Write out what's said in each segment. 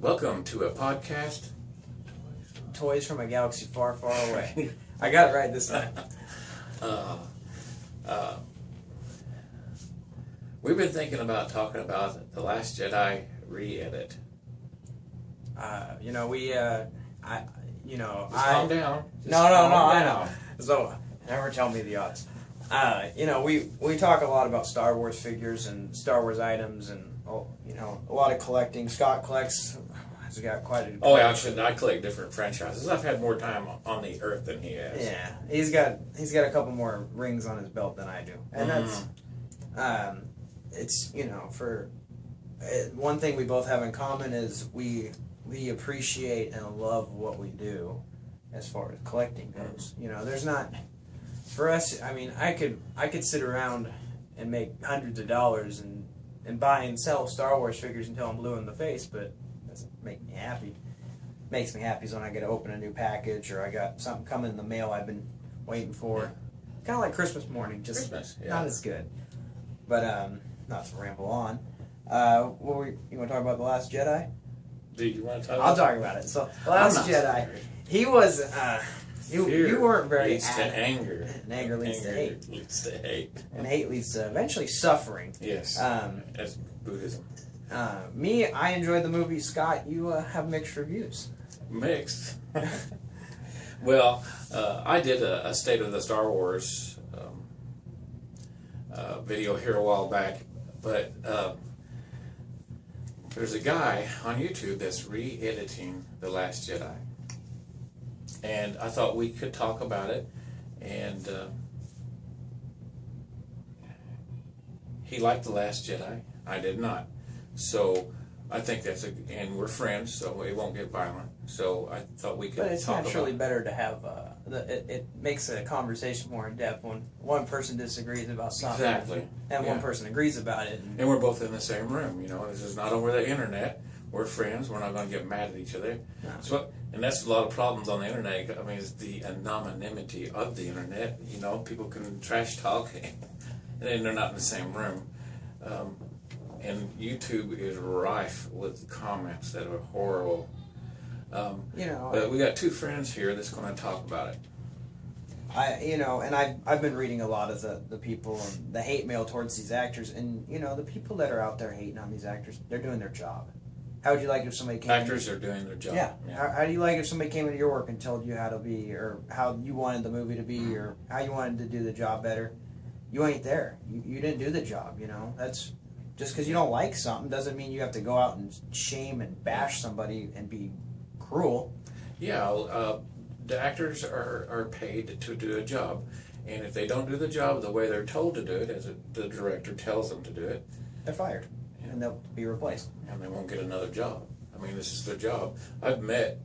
Welcome to a podcast. Toys from a galaxy far, far away. I got it right this time. We've been thinking about talking about The Last Jedi re-edit. Calm down. No, I know. So, never tell me the odds. We talk a lot about Star Wars figures and Star Wars items and, a lot of collecting. Scott collects, has got quite a... Oh, actually, I collect different franchises. I've had more time on the Earth than he has. Yeah, he's got a couple more rings on his belt than I do. And that's, one thing we both have in common is we appreciate and love what we do as far as collecting goes. There's not... For us, I could sit around and make hundreds of dollars and buy and sell Star Wars figures until I'm blue in the face, but it doesn't make me happy. Makes me happy is when I get to open a new package or I got something coming in the mail I've been waiting for. Kind of like Christmas morning, just not as good. But not to ramble on. You want to talk about The Last Jedi? Do you want to talk? I'll talk about it. So, The Last Jedi, he was. You weren't very leads to anger. And anger leads to hate. Leads to hate. And hate leads to eventually suffering. Yes. That's Buddhism. I enjoyed the movie. Scott, you have mixed reviews. Mixed. Well, I did a State of the Star Wars video here a while back, but there's a guy on YouTube that's re-editing The Last Jedi. And I thought we could talk about it, and he liked The Last Jedi. I did not. So I think and we're friends, so it won't get violent. So I thought we could talk about it. But it's naturally better to have, it makes a conversation more in depth when one person disagrees about something. Exactly. And one person agrees about it. And we're both in the same room, This is not over the internet. We're friends. We're not going to get mad at each other. No. So, and that's a lot of problems on the internet. It's the anonymity of the internet. People can trash talk, and they're not in the same room. And YouTube is rife with comments that are horrible. But we got two friends here that's going to talk about it. I've been reading a lot of the people and the hate mail towards these actors, and the people that are out there hating on these actors, they're doing their job. How would you like if somebody came... Actors are doing their job. Yeah. How do you like if somebody came into your work and told you how to be, or how you wanted the movie to be, or how you wanted to do the job better? You ain't there. You didn't do the job, That's... Just because you don't like something doesn't mean you have to go out and shame and bash somebody and be cruel. Yeah, the actors are paid to do a job. And if they don't do the job the way they're told to do it, as the director tells them to do it... They're fired. And they'll be replaced. And they won't get another job. This is their job. I've met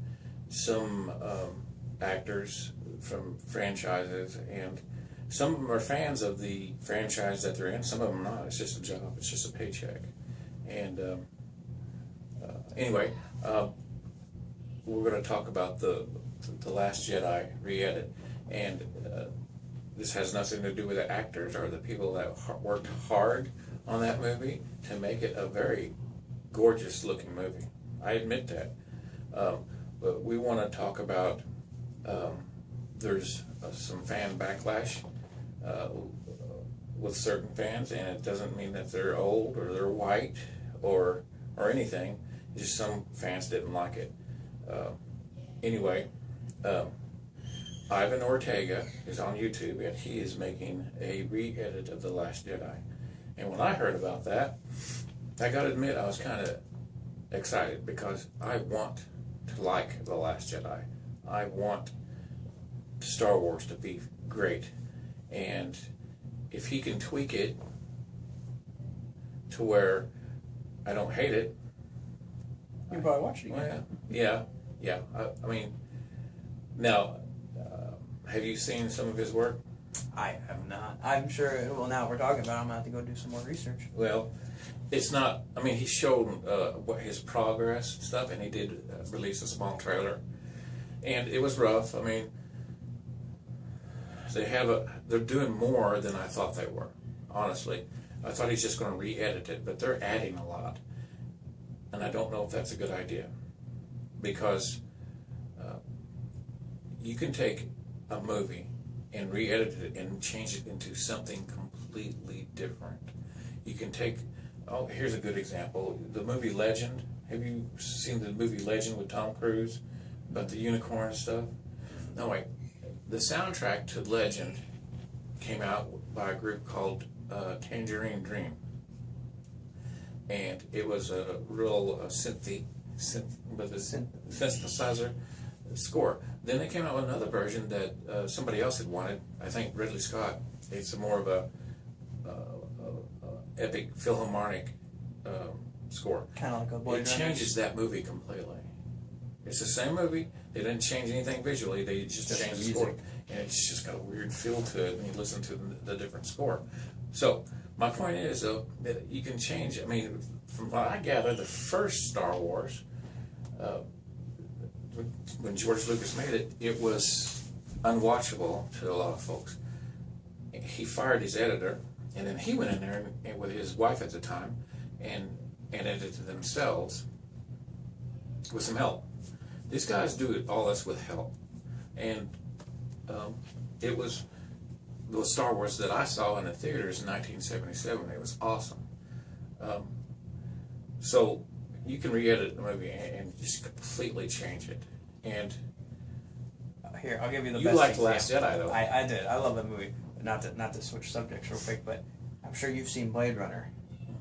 some actors from franchises, and some of them are fans of the franchise that they're in. Some of them not. It's just a job. It's just a paycheck. And anyway, we're going to talk about the Last Jedi re-edit, and this has nothing to do with the actors or the people that worked hard on that movie to make it a very gorgeous looking movie. I admit that. But we want to talk about there's some fan backlash with certain fans, and it doesn't mean that they're old or they're white or anything. It's just some fans didn't like it. Anyway, Ivan Ortega is on YouTube, and he is making a re-edit of The Last Jedi. And when I heard about that, I got to admit I was kind of excited because I want to like The Last Jedi. I want Star Wars to be great. And if he can tweak it to where I don't hate it... You'll probably watch it again. Yeah. Now, have you seen some of his work? I have not. I'm sure, now we're talking about it, I'm going to have to go do some more research. Well, it's not, he showed what his progress and stuff, and he did release a small trailer. And it was rough. They're doing more than I thought they were, honestly. I thought he's just going to re-edit it, but they're adding a lot. And I don't know if that's a good idea. because you can take a movie and re-edit it and change it into something completely different. You can take, here's a good example, the movie Legend. Have you seen the movie Legend with Tom Cruise about the unicorn and stuff? No, wait. The soundtrack to Legend came out by a group called Tangerine Dream, and it was a real synthesizer score. Then they came out with another version that somebody else had wanted. I think Ridley Scott. It's more of a epic philharmonic score. Kind of like a Blade It Runner. changes that movie completely. It's the same movie. They didn't change anything visually. They just changed the score, and it's just got a weird feel to it when you listen to the different score. So my point is, though, that you can change. I mean, from what I gather, the first Star Wars, when George Lucas made it, it was unwatchable to a lot of folks. He fired his editor, and then he went in there and with his wife at the time and edited themselves with some help. These guys do all this with help, and it was the Star Wars that I saw in the theaters in 1977. It was awesome. So you can re-edit the movie and just completely change it. And here, I'll give you the you best liked example. Last Jedi, though. I did. I love that movie. Not to switch subjects real quick, but I'm sure you've seen Blade Runner.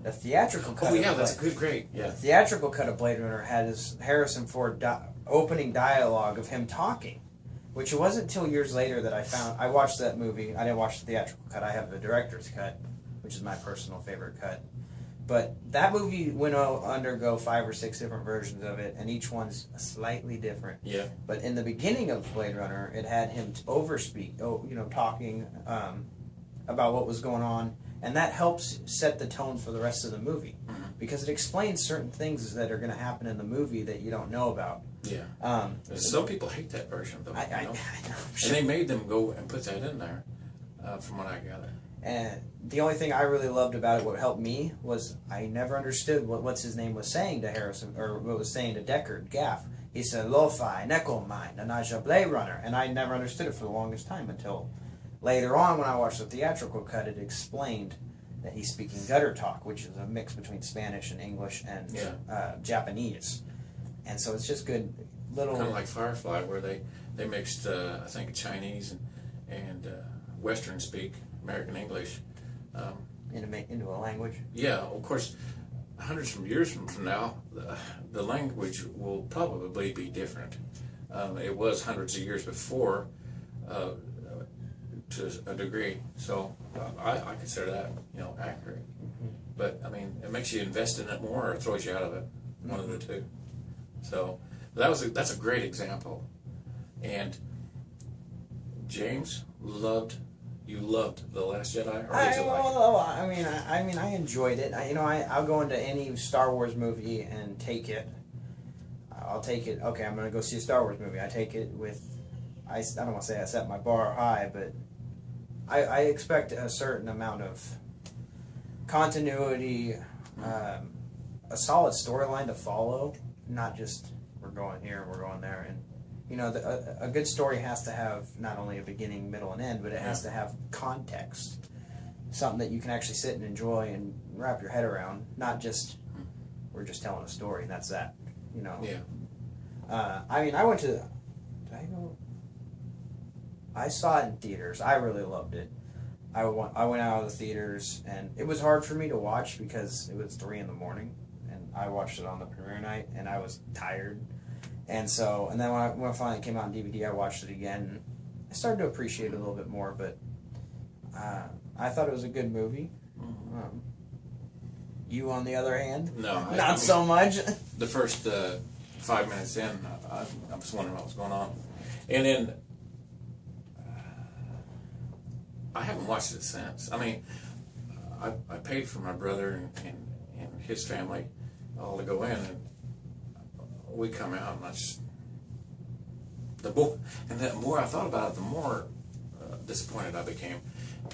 The theatrical cut. Oh yeah, of that's Blade, great. Yeah. The theatrical cut of Blade Runner had his Harrison Ford opening dialogue of him talking, which it wasn't until years later that I found. I watched that movie. I didn't watch the theatrical cut. I have the director's cut, which is my personal favorite cut. But that movie went undergo 5 or 6 different versions of it, and each one's slightly different. Yeah. But in the beginning of Blade Runner, it had him overspeak, talking about what was going on, and that helps set the tone for the rest of the movie, because it explains certain things that are going to happen in the movie that you don't know about. Yeah. Some people hate that version, though. I know. And they made them go and put that in there, from what I gather. And the only thing I really loved about it, what helped me, was I never understood what's his name was saying to Harrison, or what was saying to Deckard, Gaff. He said, Lo-Fi, Necomine, Nanaja Blade Runner. And I never understood it for the longest time until later on when I watched the theatrical cut, it explained that he's speaking gutter talk, which is a mix between Spanish and English and Japanese. And so it's just good little... Kind of like Firefly, where they mixed, I think, Chinese and Western speak, American English. Into a language? Yeah, of course, hundreds of years from now, the language will probably be different. It was hundreds of years before, to a degree. So I consider that, accurate. But I mean, it makes you invest in it more, or it throws you out of it. One of the two. So that's a great example. And James you loved The Last Jedi, or did you like it? I enjoyed it. I'll go into any Star Wars movie and take it. I'll take it. Okay, I'm going to go see a Star Wars movie. I take it with. I don't want to say I set my bar high, but I expect a certain amount of continuity, a solid storyline to follow, not just we're going here, we're going there, and. A good story has to have not only a beginning, middle, and end, but it has to have context. Something that you can actually sit and enjoy and wrap your head around. Not just, we're just telling a story and that's that. Yeah. I went to... Did I go? I saw it in theaters. I really loved it. I went out of the theaters, and it was hard for me to watch because it was 3 in the morning, and I watched it on the premiere night, and I was tired. And then when it finally came out on DVD, I watched it again. And I started to appreciate it a little bit more, but I thought it was a good movie. You, on the other hand, not so much. The first 5 minutes in, I was wondering what was going on, and then I haven't watched it since. I mean, I paid for my brother and his family all to go in, and we come out, and the more I thought about it, the more disappointed I became.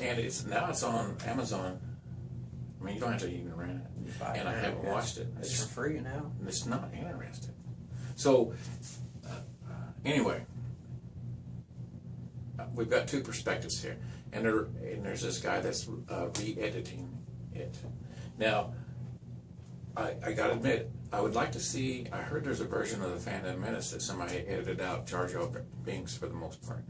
And it's on Amazon. I mean, you don't have to even rent it. And I haven't watched it. It's for free now. And it's not interesting. So, anyway, we've got two perspectives here, and there's this guy that's re-editing it. Now, I gotta admit, I would like to see. I heard there's a version of the Phantom Menace that somebody edited out Jar Jar Binks for the most part.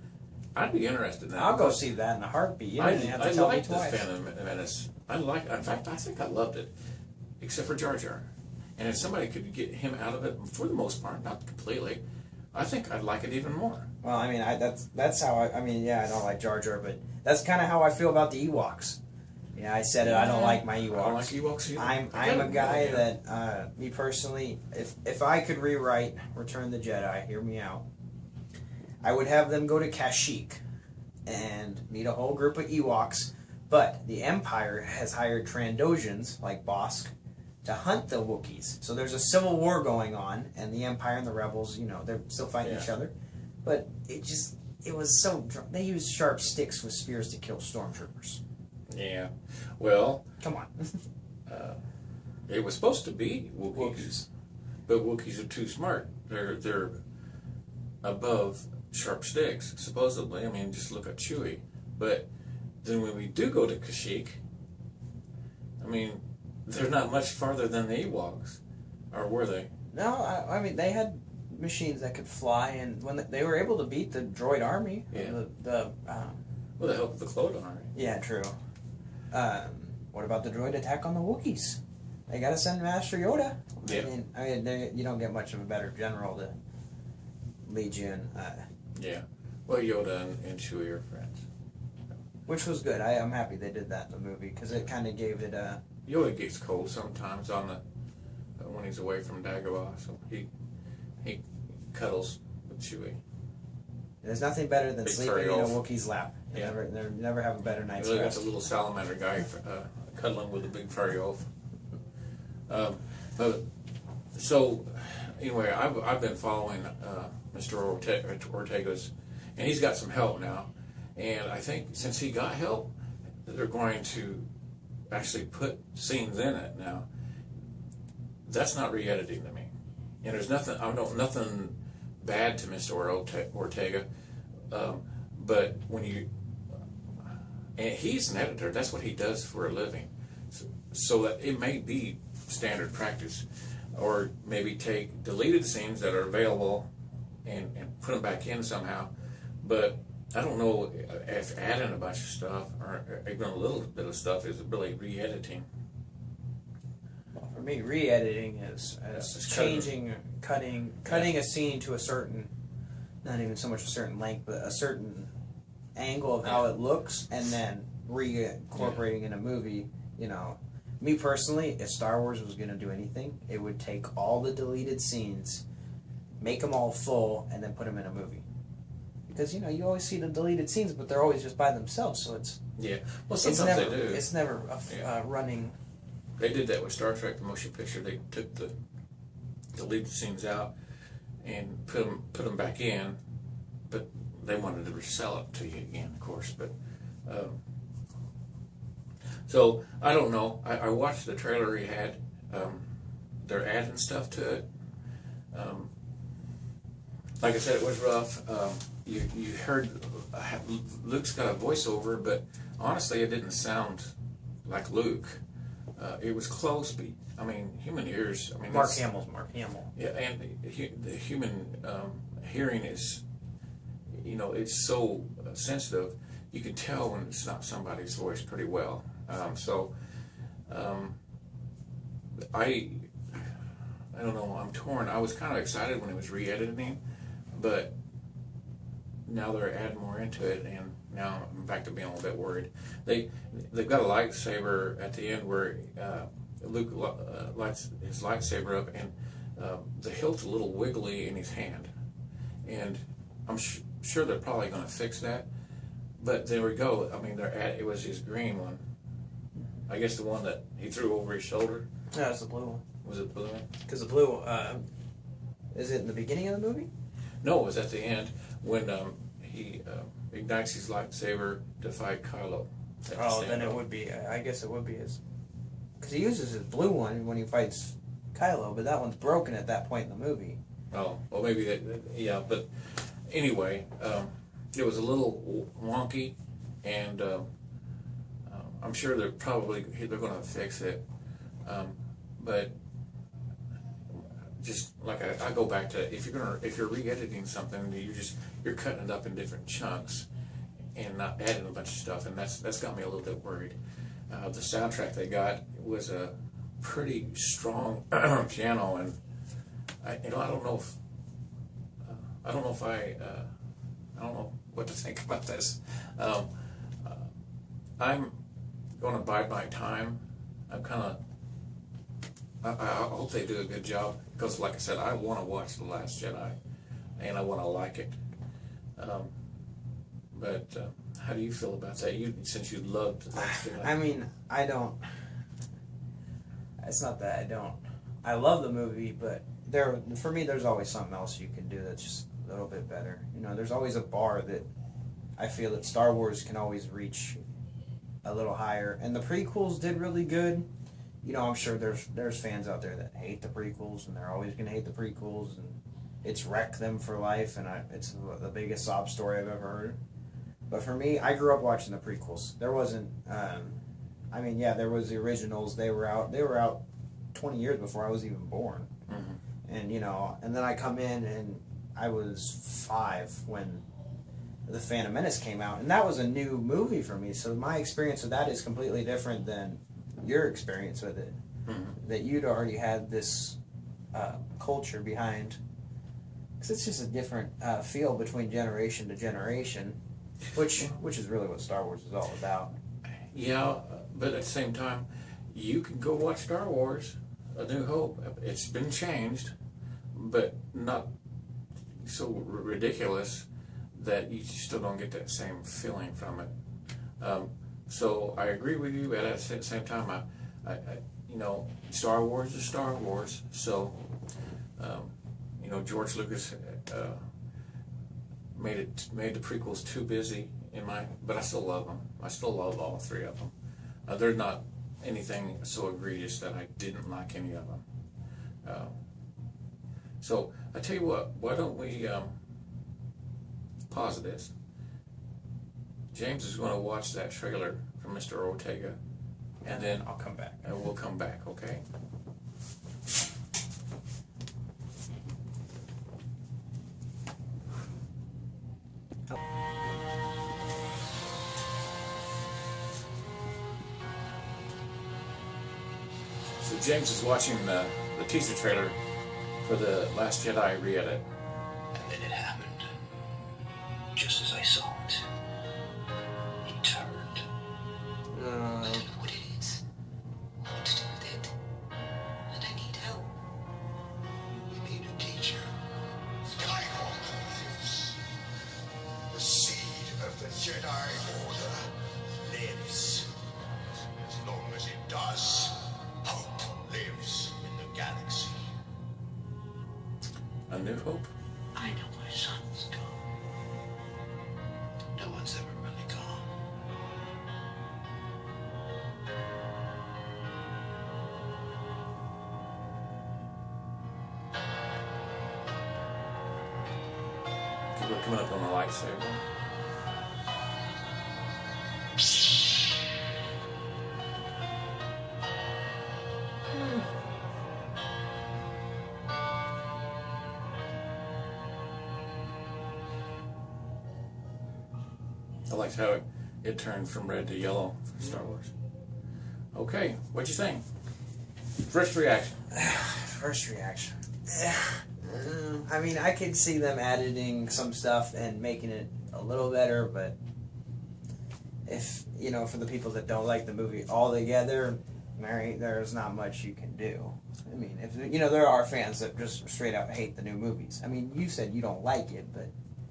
I'd be interested in that. I'll go see that in a heartbeat. You don't even have to tell me twice. The Phantom Menace. In fact, I think I loved it, except for Jar Jar. And if somebody could get him out of it for the most part, not completely, I think I'd like it even more. Well, I mean, that's how I mean, yeah, I don't like Jar Jar, but that's kind of how I feel about the Ewoks. Yeah, I said it. I don't like my Ewoks. I don't like Ewoks either. I'm a guy that, me personally, if I could rewrite Return of the Jedi, hear me out, I would have them go to Kashyyyk and meet a whole group of Ewoks, but the Empire has hired Trandoshans, like Bosk, to hunt the Wookiees. So there's a civil war going on, and the Empire and the Rebels, you know, they're still fighting each other. But it was so... They used sharp sticks with spears to kill stormtroopers. Yeah. Well... Come on. It was supposed to be Wookiees. But Wookiees are too smart. They're above sharp sticks, supposedly. I mean, just look at Chewie. But then when we do go to Kashyyyk, I mean, they're not much farther than the Ewoks. Or were they? No, I mean, they had machines that could fly, and when they were able to beat the droid army. Yeah. With the help of the Clone army. Yeah, true. What about the droid attack on the Wookiees? They got to send Master Yoda. Yeah. I mean, you don't get much of a better general to lead you in. Yeah. Well, Yoda and Chewie are friends. Which was good. I'm happy they did that in the movie, because it kind of gave it a... Yoda gets cold sometimes when he's away from Dagobah, so he cuddles with Chewie. There's nothing better than Big sleeping in a Wookiee's lap. You never have a better night's Really got rest. the little salamander guy cuddling with a big furry oaf. So anyway, I've been following Mr. Ortega's, and he's got some help now. And I think since he got help, they're going to actually put scenes in it now. That's not re-editing to me. And there's nothing bad to Mr. Ortega, but when and he's an editor, that's what he does for a living. So that it may be standard practice, or maybe take deleted scenes that are available and put them back in somehow. But I don't know if adding a bunch of stuff or even a little bit of stuff is really re-editing. Well, for me, re-editing is changing, cutting a scene to a certain, not even so much a certain length, but a certain angle of how it looks, and then re-incorporating in a movie. You know, me personally, if Star Wars was going to do anything, it would take all the deleted scenes, make them all full, and then put them in a movie. Because, you know, you always see the deleted scenes, but they're always just by themselves, so it's... Yeah, well, sometimes they do. It's never running... They did that with Star Trek, the motion picture. They took the deleted scenes out and put them back in, but they wanted to resell it to you again, of course. But so, I don't know. I watched the trailer he had. They're adding stuff to it. Like I said, it was rough. You heard Luke's got a voiceover, but honestly, it didn't sound like Luke. It was close, but I mean, human ears. I mean, Mark Hamill's Mark Hamill. Yeah, and the human hearing is, you know, it's so sensitive. You can tell when it's not somebody's voice pretty well. I don't know. I'm torn. I was kind of excited when it was re-editing, but now they're adding more into it, and now I'm back to being a little bit worried. They've got a lightsaber at the end where Luke lights his lightsaber up, and the hilt's a little wiggly in his hand, and I'm sure they're probably going to fix that. But there we go. I mean, it was his green one. I guess the one that he threw over his shoulder. No, it's the blue one. Was it blue one? Because the blue, is it in the beginning of the movie? No, it was at the end when he ignites his lightsaber to fight Kylo. Oh, then it would be. I guess it would be his. Because he uses his blue one when he fights Kylo, but that one's broken at that point in the movie. Oh, well, maybe yeah, but anyway, it was a little wonky, and I'm sure they're going to fix it. But just like I go back to, if you're re-editing something, you're cutting it up in different chunks and not adding a bunch of stuff, and that's got me a little bit worried. The soundtrack they got was a pretty strong piano, and I don't know what to think about this. I'm going to bide my time. I hope they do a good job, because, like I said, I want to watch The Last Jedi, and I want to like it. But how do you feel about that? Since you loved The Last Jedi. I mean, I don't. It's not that I don't. I love the movie, but for me, there's always something else you can do that's just a little bit better. You know, there's always a bar that I feel that Star Wars can always reach a little higher. And the prequels did really good. You know, I'm sure there's fans out there that hate the prequels, and they're always going to hate the prequels, and it's wrecked them for life, and it's the biggest sob story I've ever heard. But for me, I grew up watching the prequels. There wasn't, there was the originals. They were out 20 years before I was even born. Mm-hmm. And, you know, and then I come in, and I was 5 when The Phantom Menace came out, and that was a new movie for me. So my experience with that is completely different than your experience with it. Mm-hmm. That you'd already had this culture behind, because it's just a different feel between generation to generation, which is really what Star Wars is all about. Yeah, but at the same time, you can go watch Star Wars, A New Hope. It's been changed, but not so ridiculous that you still don't get that same feeling from it. So I agree with you, but at the same time, I Star Wars is Star Wars. So, George Lucas made the prequels too busy but I still love them. I still love all 3 of them. There's not anything so egregious that I didn't like any of them. So I tell you what, why don't we pause this? James is going to watch that trailer from Mr. Ortega, and then I'll come back. And we'll come back, okay? So James is watching the teaser trailer for The Last Jedi re-edit. And then it happened. Just as I saw it. He turned. I don't know what it is. What to do with it. And I need help. You need a teacher. Skywalker lives. The seed of the Jedi Order lives. As long as it does, hope lives in the galaxy. A New Hope? I know my son's gone. No one's ever really gone. People are coming up on the lightsaber. I liked how it turned from red to yellow for Star Wars. Okay, what'd you think? First reaction. First reaction. I mean, I could see them editing some stuff and making it a little better, but if, for the people that don't like the movie altogether, there's not much you can do. I mean, if there are fans that just straight out hate the new movies. I mean, you said you don't like it, but...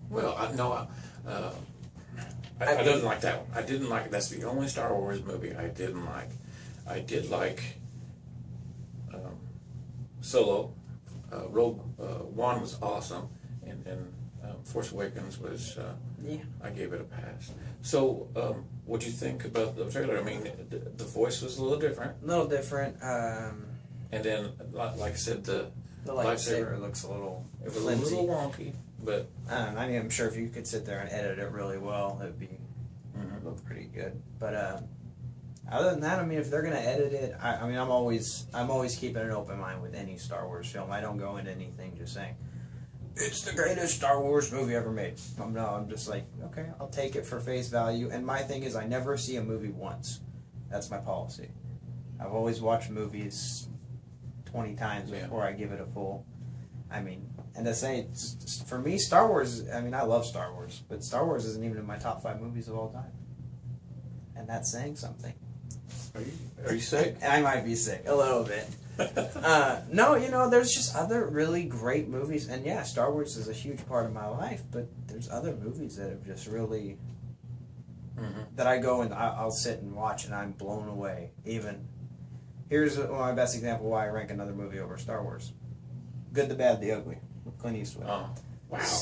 Well, I didn't like that one. I didn't like it. That's the only Star Wars movie I didn't like. I did like Solo. Rogue One was awesome, and Force Awakens was. I gave it a pass. So, what do you think about the trailer? I mean, the voice was a little different. A little different. And then, like I said, the The lightsaber looks a little It was flimsy. a little wonky, but I don't know, I mean, I'm sure if you could sit there and edit it really well, it would be look pretty good. But other than that, I mean, if they're gonna edit it, I mean, I'm always keeping an open mind with any Star Wars film. I don't go into anything just saying it's the greatest Star Wars movie ever made. I'm just like, okay, I'll take it for face value. And my thing is, I never see a movie once. That's my policy. I've always watched movies 20 times before I give it a full. I mean, and to say, for me, Star Wars, I mean, I love Star Wars, but Star Wars isn't even in my top 5 movies of all time. And that's saying something. are you sick? I might be sick, a little bit. No, you know, there's just other really great movies. And yeah, Star Wars is a huge part of my life, but there's other movies that have just really, that I go and I'll sit and watch and I'm blown away. Even, here's my best example why I rank another movie over Star Wars. Good, the Bad, the Ugly, with Clint Eastwood. Oh, wow.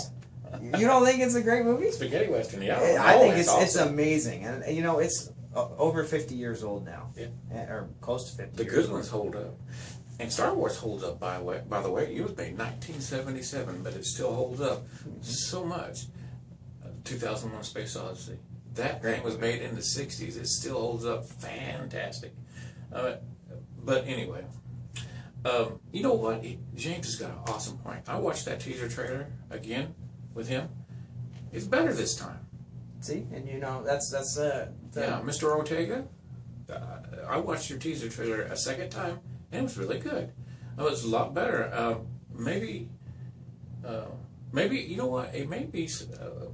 You don't think it's a great movie? Spaghetti Western, yeah. I think it's it's awesome. amazing. And, you know, it's over 50 years old now. Yeah. Or close to 50 The years good old. ones hold up. And Star Wars holds up, by the way. It was made in 1977, but it still holds up so much. 2001 Space Odyssey. That thing was made in the 60s. It still holds up fantastic. But anyway, you know what? James has got an awesome point. I watched that teaser trailer again with him. It's better this time. See? And, you know, that's Yeah, Mr. Ortega, I watched your teaser trailer a second time, and it was really good. It was a lot better. Maybe, you know what? It may be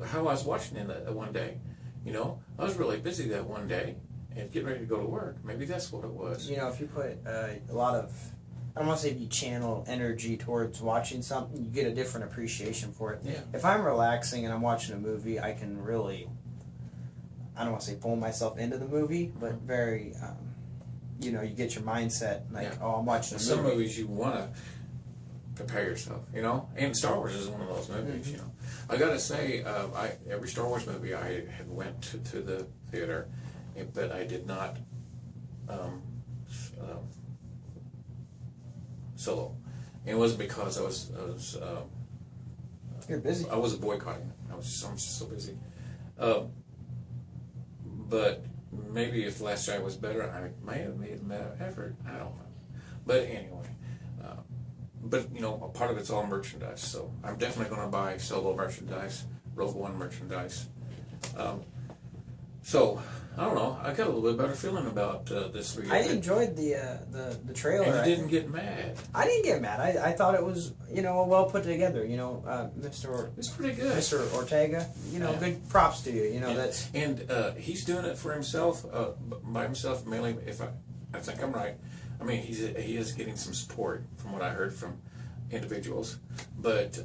how I was watching it one day. You know, I was really busy that one day and getting ready to go to work. Maybe that's what it was. You know, if you put a lot of, I don't want to say if you channel energy towards watching something, you get a different appreciation for it. Yeah. If I'm relaxing and I'm watching a movie, I can really, I don't want to say pull myself into the movie, but very, you know, you get your mindset like, oh, I'm watching a movie. Some movies you want to prepare yourself, you know, and Star Wars is one of those movies. You know, I gotta say, every Star Wars movie I had went to the theater, but I did not solo. And it wasn't because I was You're busy. I wasn't boycotting it. I'm just so busy. But maybe if Last Jedi was better, I might have made an effort. I don't know. But anyway, but you know, a part of it's all merchandise. So I'm definitely going to buy Solo merchandise, Rogue One merchandise. So I don't know. I got a little bit better feeling about this. I enjoyed the trailer. And you didn't get mad. I didn't get mad. I thought it was, you know, well put together. You know, It's pretty good. Mr. Ortega. You know, good props to you. You know, that's and he's doing it for himself, by himself mainly. If I think I'm right. I mean, he is getting some support from what I heard from individuals, but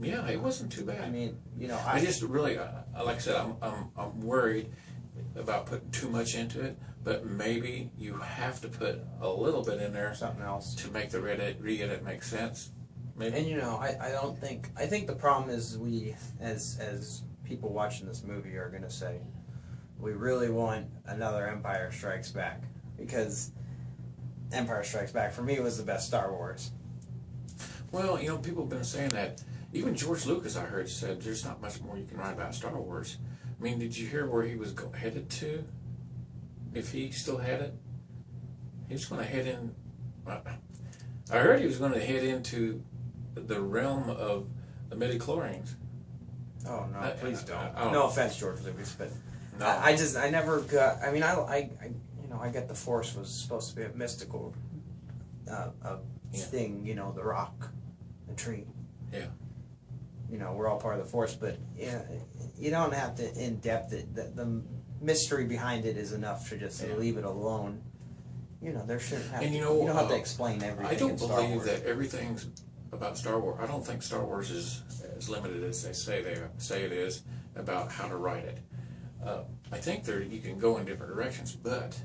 yeah, it wasn't too bad. I mean, you know, I just really, like I said, I'm worried about putting too much into it, but maybe you have to put a little bit in there, something else to make the re-edit make sense. Maybe. And you know, I think the problem is we, as people watching this movie, are going to say, we really want another Empire Strikes Back, because Empire Strikes Back for me was the best Star Wars. Well, you know, people have been saying that. Even George Lucas, I heard, said there's not much more you can write about Star Wars. I mean, did you hear where he was headed to? If he still had it, he was going to head in. I heard he was going to head into the realm of the midichlorians. Oh no! Please don't. don't No know. offense, George Lucas, but No. I never got. I mean, I you know, I get the Force was supposed to be a mystical thing. You know, the rock, the tree. Yeah. You know, we're all part of the Force, but you don't have to in depth it. The mystery behind it is enough to just leave it alone. You know, there shouldn't have. And to, you know, don't have to explain everything. I don't in Star believe Wars. that everything's about Star Wars. I don't think Star Wars is as limited as they say it is about how to write it. I think you can go in different directions, but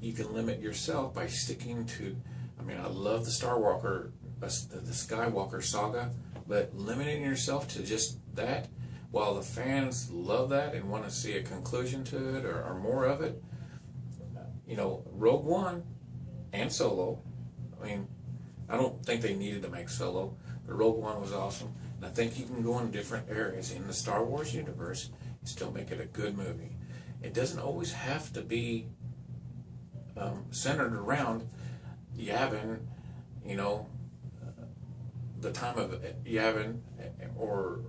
you can limit yourself by sticking to. I mean, I love the the Skywalker saga, but limiting yourself to just that, while the fans love that and want to see a conclusion to it or more of it. You know, Rogue One and Solo. I mean, I don't think they needed to make Solo, but Rogue One was awesome. And I think you can go in different areas in the Star Wars universe and still make it a good movie. It doesn't always have to be centered around Yavin, you know, the time of Yavin, or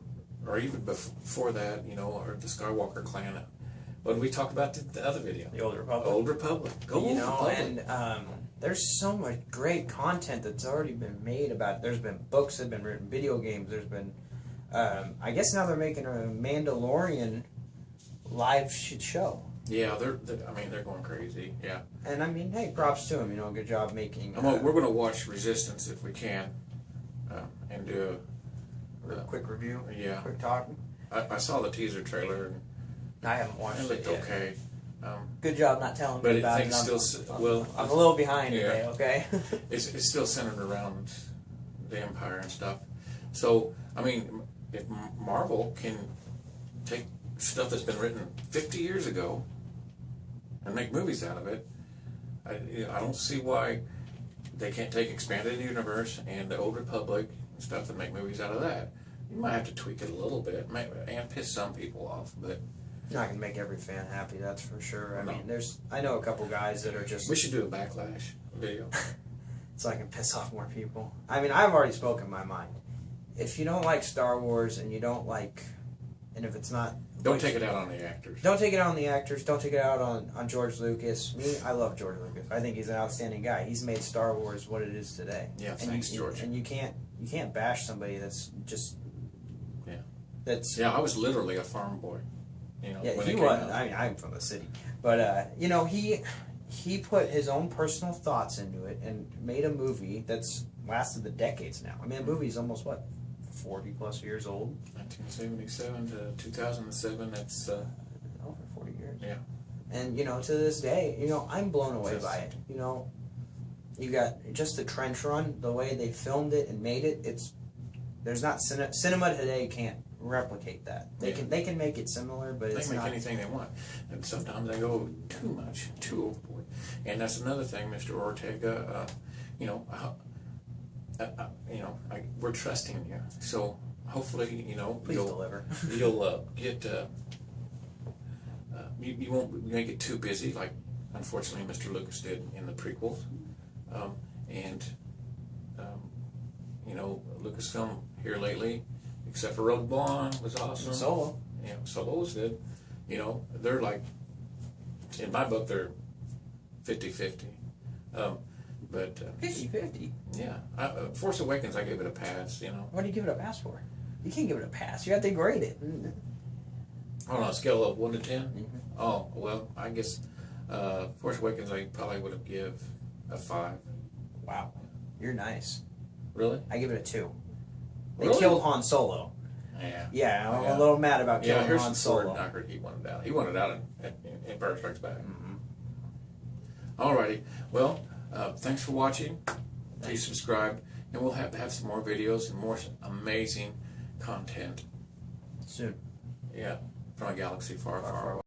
even before that, you know, or the Skywalker clan. But we talked about the other video, The Old Republic. Old Republic. Go You Old know, Republic. and there's so much great content that's already been made about it. There's been books that have been written, video games. There's been, I guess now they're making a Mandalorian live show. Yeah, they're going crazy. Yeah. And I mean, hey, props to them. You know, good job making. We're going to watch Resistance if we can, and do a quick review. Yeah. Quick talk. I saw the teaser trailer and I haven't watched it it looked yet. okay. Good job not telling But me about it. things I'm a little behind Yeah. today. Okay. It's still centered around the Empire and stuff. So I mean, if Marvel can take stuff that's been written 50 years ago and make movies out of it, I don't see why they can't take Expanded Universe and the Old Republic and stuff and make movies out of that. You might have to tweak it a little bit and piss some people off, but Not gonna make every fan happy, that's for sure. I No. mean, I know a couple guys that are just. we should do a backlash video. So I can piss off more people. I mean, I've already spoken my mind. If you don't like Star Wars and you don't like, and if it's not, Don't take it out on the actors. don't take it out on the actors. Don't take it out on George Lucas. Me, I love George Lucas. I think he's an outstanding guy. He's made Star Wars what it is today. Yeah, and thanks, George. And you can't bash somebody that's just. Yeah. That's. Yeah, I was literally a farm boy. You know, Yeah, when he it came was. out. I mean, I'm from the city, but you know, he put his own personal thoughts into it and made a movie that's lasted the decades now. I mean, the movie's almost 40 plus years old. 1977 to 2007. That's Over 40 years. yeah. And you know, to this day, you know, I'm blown away Yes. by it. You know, you got just the trench run, the way they filmed it and made it. There's not cinema today can't replicate that. They can make it similar, but They it's make not. anything they want, and sometimes they go too overboard. And that's another thing, Mr. Ortega. You know, we're trusting you, so hopefully, you know, Please deliver. you'll get. You won't make it too busy, like unfortunately Mr. Lucas did in the prequels, and you know, Lucasfilm here lately, except for Rogue One, was awesome. Solo. Yeah, Solo was good. You know, they're like, in my book, they're 50-50. But 50-50. yeah, Force Awakens, I gave it a pass. You know, What do you give it a pass for? You can't give it a pass. You have to grade it. on a scale of 1 to 10. Mhm. Oh well, I guess Force Awakens, I probably would have give a 5. Wow, you're nice. Really? I give it a 2. They Really? killed Han Solo. Yeah. Yeah, I'm Yeah. a little mad about Yeah, killing here's Han the sword. Solo. I heard he wanted out. He wanted out in Empire Strikes Back. Mhm. Alrighty. Well, thanks for watching. Please subscribe, and we'll have some more videos and more amazing content. Soon. Yeah, from a galaxy far, far away.